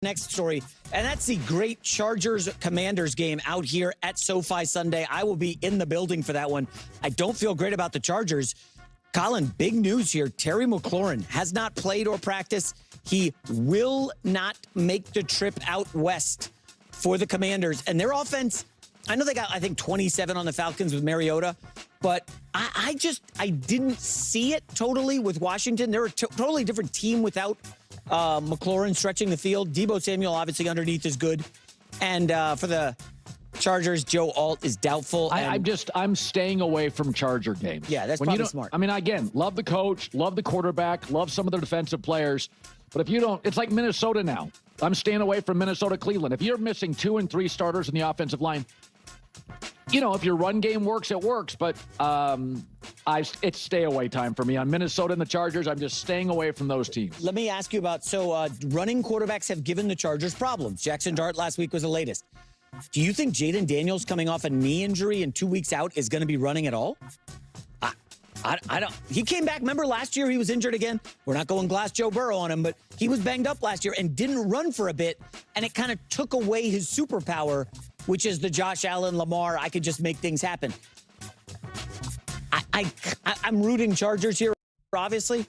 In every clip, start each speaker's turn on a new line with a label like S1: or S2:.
S1: Next story, and that's the great Chargers-Commanders game out here at SoFi Sunday. I will be in the building for that one. I don't feel great about the Chargers. Colin, big news here. Terry McLaurin has not played or practiced. He will not make the trip out west for the Commanders. And their offense, I know they got, I think, 27 on the Falcons with Mariota, but I didn't see it totally with Washington. They're a totally different team without McLaurin stretching the field. Deebo Samuel, obviously, underneath is good. And for the Chargers, Joe Alt is doubtful.
S2: I'm staying away from Charger games.
S1: Yeah, that's probably smart.
S2: I mean, again, love the coach, love the quarterback, love some of the defensive players. But if you don't, it's like Minnesota now. I'm staying away from Minnesota, Cleveland. If you're missing 2 and 3 starters in the offensive line, you know, if your run game works, it works. But it's stay away time for me. On Minnesota and the Chargers, I'm just staying away from those teams.
S1: Let me ask you about, running quarterbacks have given the Chargers problems. Jackson Dart last week was the latest. Do you think Jayden Daniels coming off a knee injury and 2 weeks out is going to be running at all? I don't. He came back. Remember last year he was injured again? We're not going glass Joe Burrow on him, but he was banged up last year and didn't run for a bit, and it kind of took away his superpower, which is the Josh Allen, Lamar, I could just make things happen. I'm rooting Chargers here, obviously.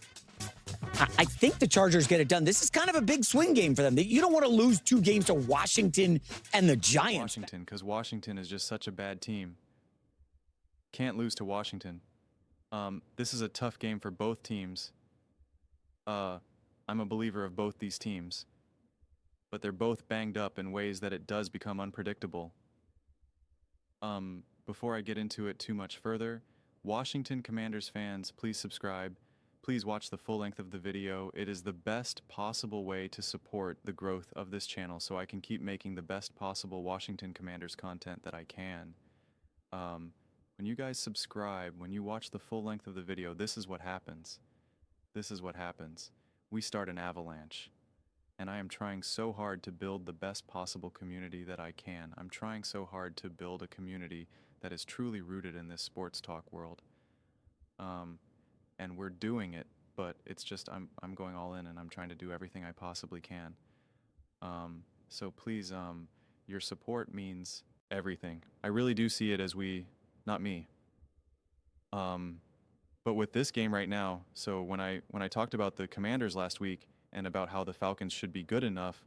S1: I think the Chargers get it done. This is kind of a big swing game for them. You don't want to lose 2 games to Washington and the Giants.
S3: Washington, because Washington is just such a bad team. Can't lose to Washington. This is a tough game for both teams. I'm a believer of both these teams, but they're both banged up in ways that it does become unpredictable. Before I get into it too much further, Washington Commanders fans, please subscribe. Please watch the full length of the video. It is the best possible way to support the growth of this channel so I can keep making the best possible Washington Commanders content that I can. When you guys subscribe, when you watch the full length of the video, this is what happens. This is what happens. We start an avalanche. And I am trying so hard to build the best possible community that I can. I'm trying so hard to build a community that is truly rooted in this sports talk world. And we're doing it, but it's just I'm going all in and I'm trying to do everything I possibly can. So please, your support means everything. I really do see it as not me. But with this game right now, so when I talked about the Commanders last week and about how the Falcons should be good enough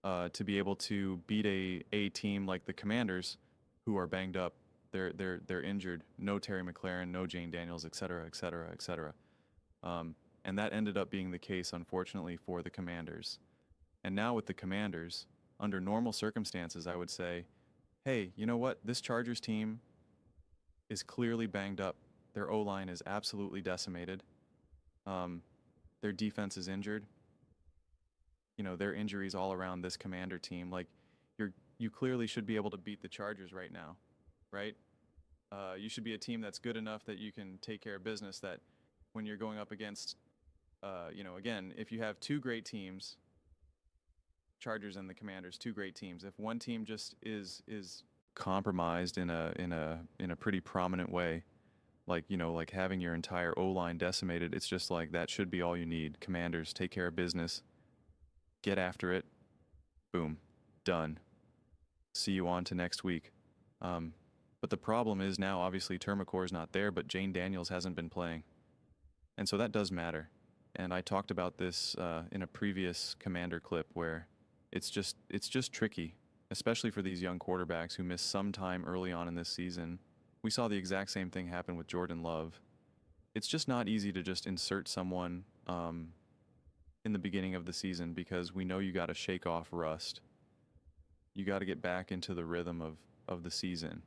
S3: to be able to beat a team like the Commanders, who are banged up, they're injured, no Terry McLaurin, no Jayden Daniels, et cetera, et cetera, et cetera. And that ended up being the case, unfortunately, for the Commanders. And now with the Commanders, under normal circumstances, I would say, hey, you know what? This Chargers team is clearly banged up. Their O-line is absolutely decimated. Their defense is injured. You know, there are injuries all around this Commander team. Like, you clearly should be able to beat the Chargers right now, right? You should be a team that's good enough that you can take care of business, that when you're going up against, again, if you have 2 great teams, Chargers and the Commanders, 2 great teams. If one team just is compromised in a pretty prominent way, like having your entire O-line decimated, it's just like that should be all you need. Commanders, take care of business, get after it, boom, done. See you on to next week. But the problem is now, obviously, Termacore's not there, but Jayden Daniels hasn't been playing, and so that does matter. And I talked about this in a previous Commander clip where it's just tricky, especially for these young quarterbacks who miss some time early on in this season. We saw the exact same thing happen with Jordan Love. It's just not easy to just insert someone in the beginning of the season, because we know you got to shake off rust. You got to get back into the rhythm of the season.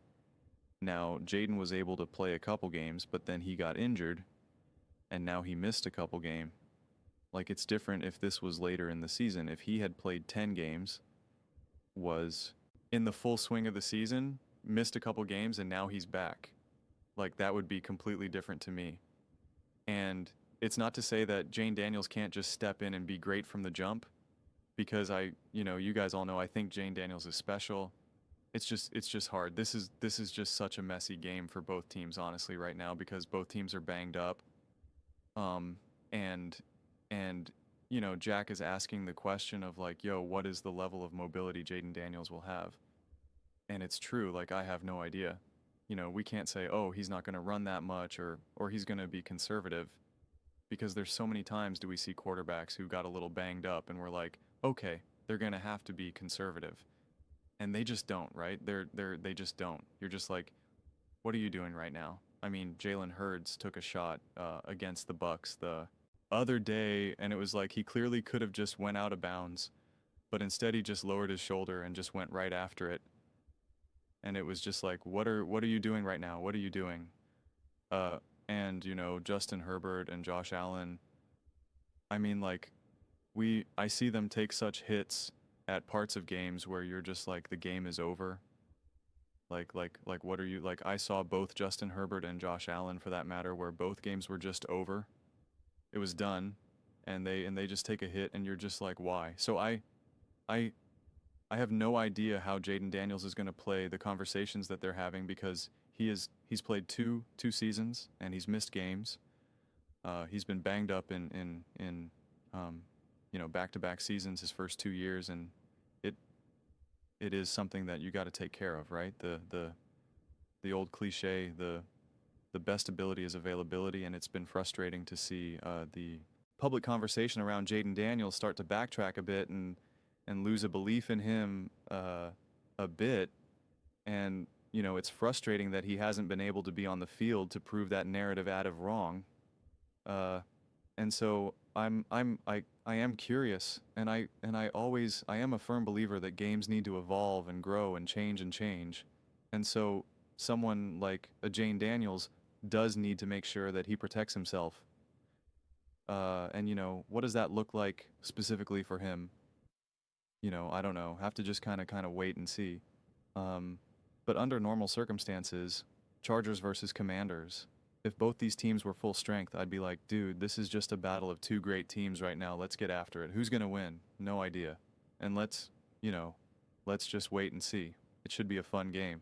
S3: Now, Jayden was able to play a couple games, but then he got injured, and now he missed a couple games. Like, it's different if this was later in the season. If he had played 10 games, was in the full swing of the season, missed a couple games, and now he's back. Like, that would be completely different to me. And it's not to say that Jayden Daniels can't just step in and be great from the jump, because you guys all know I think Jayden Daniels is special. It's just hard. This is just such a messy game for both teams, honestly, right now, because both teams are banged up. And Jack is asking the question of like, yo, what is the level of mobility Jayden Daniels will have? And it's true, like I have no idea. We can't say, oh, he's not going to run that much or he's going to be conservative, because there's so many times do we see quarterbacks who got a little banged up and we're like, okay, they're going to have to be conservative. And they just don't, right? They just don't. You're just like, what are you doing right now? I mean, Jalen Hurts took a shot against the Bucks the other day, and it was like he clearly could have just went out of bounds, but instead he just lowered his shoulder and just went right after it. And it was just like, what are you doing right now? What are you doing? And Justin Herbert and Josh Allen. I mean, like, I see them take such hits at parts of games where you're just like, the game is over. Like, what are you like? I saw both Justin Herbert and Josh Allen, for that matter, where both games were just over. It was done, and they just take a hit, and you're just like, why? So I have no idea how Jayden Daniels is going to play the conversations that they're having, because he's played two seasons and he's missed games. He's been banged up in back-to-back seasons his first 2 years, and it is something that you got to take care of, right? The old cliche, the best ability is availability, and it's been frustrating to see the public conversation around Jayden Daniels start to backtrack a bit and lose a belief in him a bit. And it's frustrating that he hasn't been able to be on the field to prove that narrative out of wrong. And so I am curious, and I am a firm believer that games need to evolve and grow and change. And so someone like a Jayden Daniels does need to make sure that he protects himself. And what does that look like specifically for him? I don't know. Have to just kind of wait and see. But under normal circumstances, Chargers versus Commanders, if both these teams were full strength, I'd be like, dude, this is just a battle of two great teams right now. Let's get after it. Who's going to win? No idea. And let's just wait and see. It should be a fun game.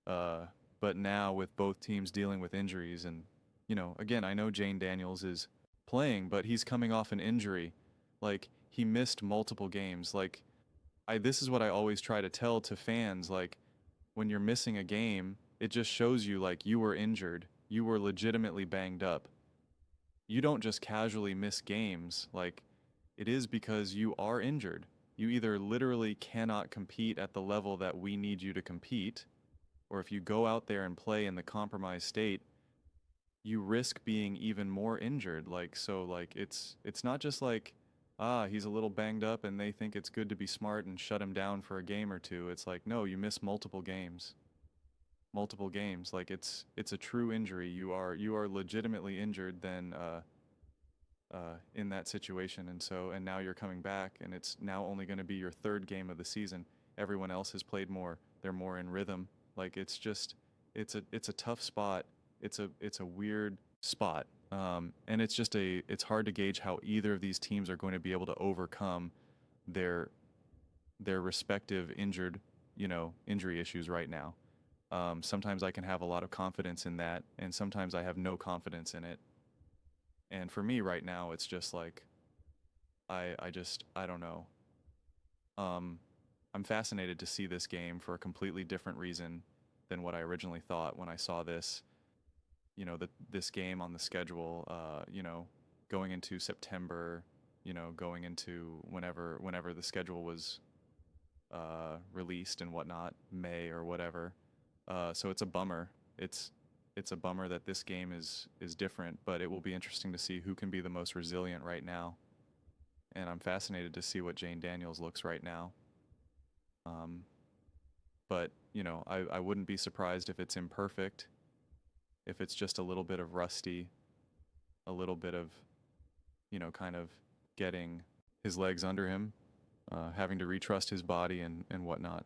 S3: But now with both teams dealing with injuries, and, again, I know Jayden Daniels is playing, but he's coming off an injury. Like, he missed multiple games. Like, this is what I always try to tell to fans. Like, when you're missing a game, it just shows you, like, you were injured. You were legitimately banged up. You don't just casually miss games. Like, it is because you are injured. You either literally cannot compete at the level that we need you to compete, or if you go out there and play in the compromised state, you risk being even more injured. Like, so, like, it's not just like, he's a little banged up and they think it's good to be smart and shut him down for a game or two. It's like, no, you miss multiple games. Like, it's a true injury. You are legitimately injured then in that situation. And now you're coming back, and it's now only going to be your third game of the season. Everyone else has played more. They're more in rhythm. Like, it's a tough spot. It's a weird spot. And it's hard to gauge how either of these teams are going to be able to overcome their respective injury issues right now. Sometimes I can have a lot of confidence in that, and sometimes I have no confidence in it. And for me right now, it's just like, I don't know. I'm fascinated to see this game for a completely different reason than what I originally thought when I saw this. This game on the schedule, going into September, going into whenever the schedule was released and whatnot, May or whatever. So it's a bummer. It's a bummer that this game is different, but it will be interesting to see who can be the most resilient right now. And I'm fascinated to see what Jayden Daniels looks right now. But I wouldn't be surprised if it's imperfect. If it's just a little bit of rusty, a little bit of, kind of getting his legs under him, having to retrust his body and whatnot.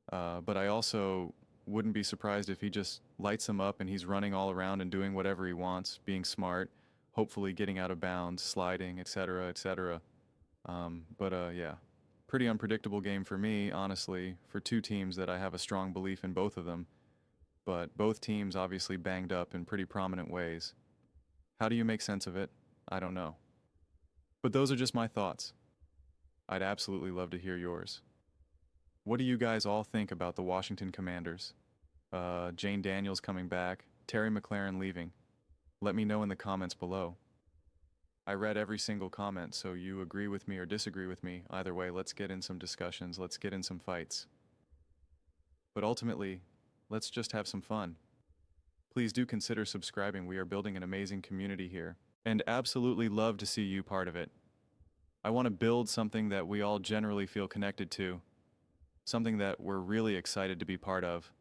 S3: But I also wouldn't be surprised if he just lights him up and he's running all around and doing whatever he wants, being smart, hopefully getting out of bounds, sliding, etc., etc. Yeah, pretty unpredictable game for me, honestly, for two teams that I have a strong belief in both of them. But both teams obviously banged up in pretty prominent ways. How do you make sense of it? I don't know. But those are just my thoughts. I'd absolutely love to hear yours. What do you guys all think about the Washington Commanders? Jayden Daniels coming back, Terry McLaurin leaving. Let me know in the comments below. I read every single comment, so you agree with me or disagree with me. Either way, let's get in some discussions, let's get in some fights. But ultimately, let's just have some fun. Please do consider subscribing. We are building an amazing community here, and absolutely love to see you part of it. I want to build something that we all generally feel connected to, something that we're really excited to be part of.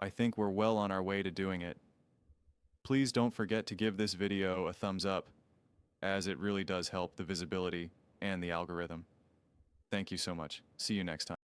S3: I think we're well on our way to doing it. Please don't forget to give this video a thumbs up, as it really does help the visibility and the algorithm. Thank you so much. See you next time.